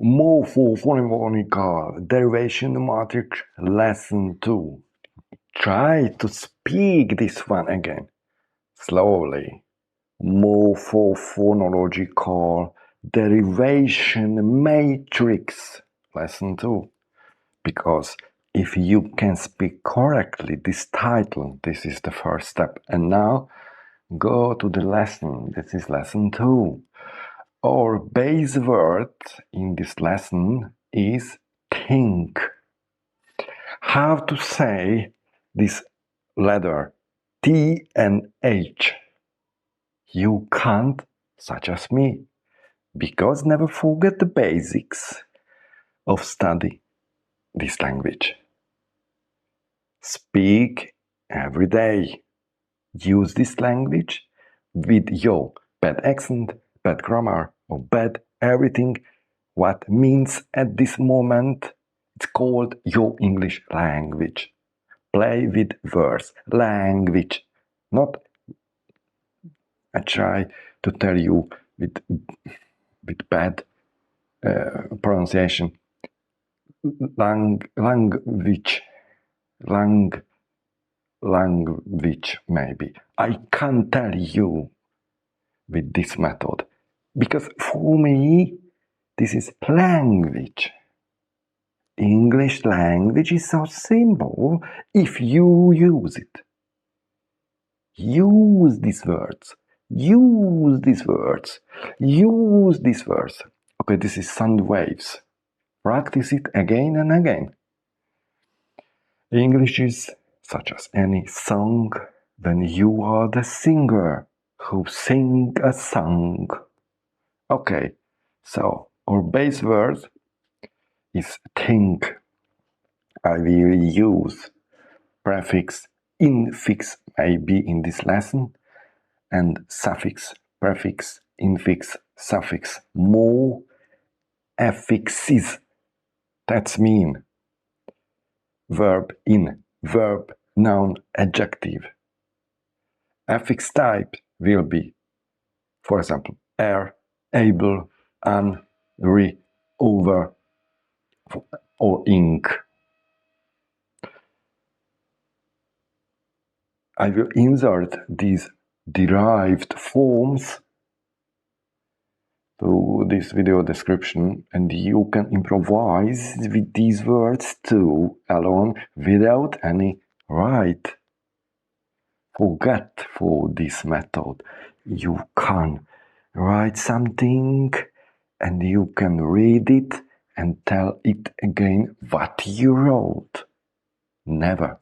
Morphophonological Derivation Matrix Lesson 2. Try to speak this one again, slowly. Morphophonological Derivation Matrix Lesson 2. Because if you can speak correctly this title, this is the first step. And now go to the lesson. This is lesson 2. Our base word in this lesson is think. How to say this letter T and H? You can't, such as me, because never forget the basics of study this language. Speak every day. Use this language with your bad accent, bad grammar, or bad everything what means at this moment. It's called your English language. Play with words. Language. Not I try to tell you with bad pronunciation. Language, maybe. I can't tell you with this method, because for me this is language. English language is so simple if you use it. Use these words. Use these words. Use these words. Okay, this is sound waves. Practice it again and again. English is such as any song when you are the singer who sing a song. Okay, so our base word is think. I will use prefix, infix maybe in this lesson, and suffix, prefix, infix, suffix, more affixes. That's mean verb in, verb, noun, adjective. Affix type will be, for example, able, re, over, or ink. I will insert these derived forms to this video description, and you can improvise with these words too, alone, without any right. Forget for this method. You can write something and you can read it and tell it again what you wrote. Never.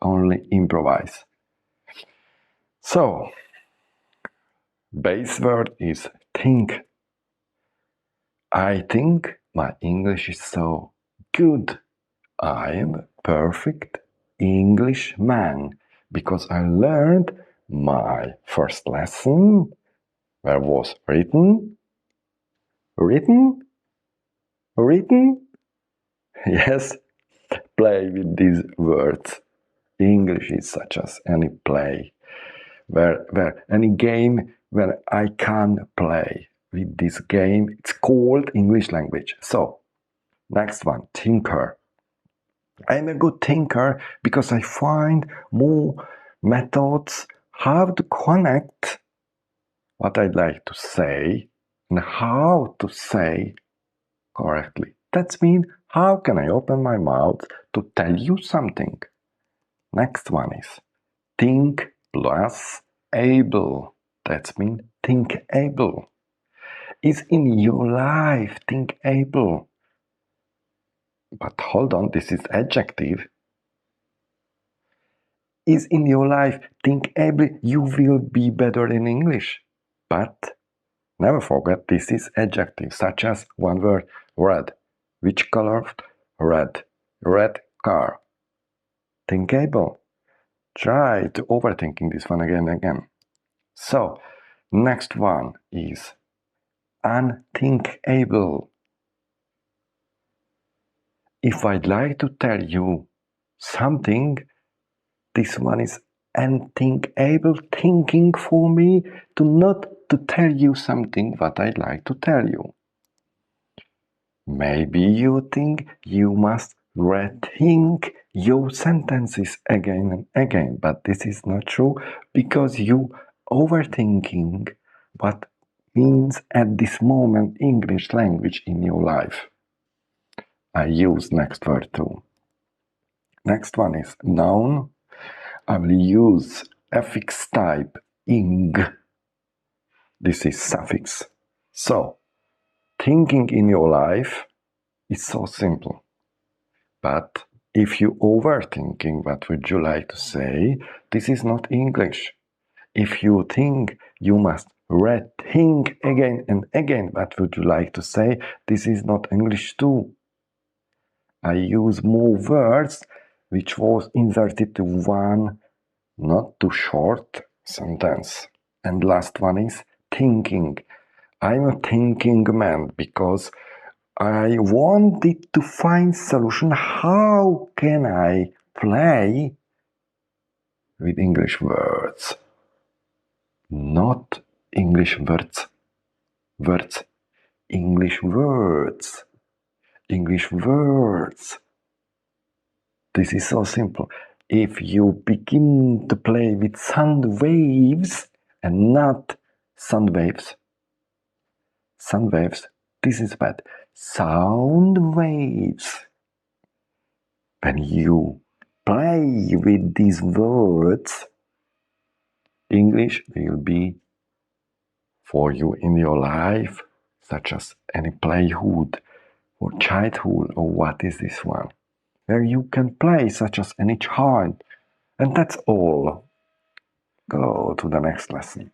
Only improvise. So, base word is think. I think my English is so good. I am a perfect Englishman because I learned my first lesson where was written. Yes, play with these words. English is such as any play, where any game where I can play with this game. It's called English language. So, next one, thinker. I'm a good thinker because I find more methods how to connect what I'd like to say and how to say correctly. That means how can I open my mouth to tell you something? Next one is think plus able. That means thinkable. Is in your life thinkable? But hold on, this is adjective. Is in your life thinkable? You will be better in English. But never forget this is adjective, such as one word, red. Which color? Red. Red car. Thinkable. Try to overthinking this one again and again. So, next one is unthinkable. If I'd like to tell you something, this one is unthinkable thinking for me to not to tell you something what I'd like to tell you. Maybe you think you must rethink your sentences again and again, but this is not true because you overthinking what means at this moment English language in your life. I use next word too. Next one is noun. I will use affix type ing. This is suffix. So, thinking in your life is so simple. But if you overthinking, what would you like to say? This is not English. If you think you must rethink again and again, what would you like to say? This is not English too. I use more words which was inserted to one not too short sentence. And last one is thinking. I'm a thinking man because I wanted to find solution. How can I play with English words? Not English words. Words. English words. English words. This is so simple. If you begin to play with sound waves and not sound waves, this is bad. Sound waves. When you play with these words, English will be for you in your life, such as any playhood or childhood, or what is this one? Where you can play such as any child. And that's all. Go to the next lesson.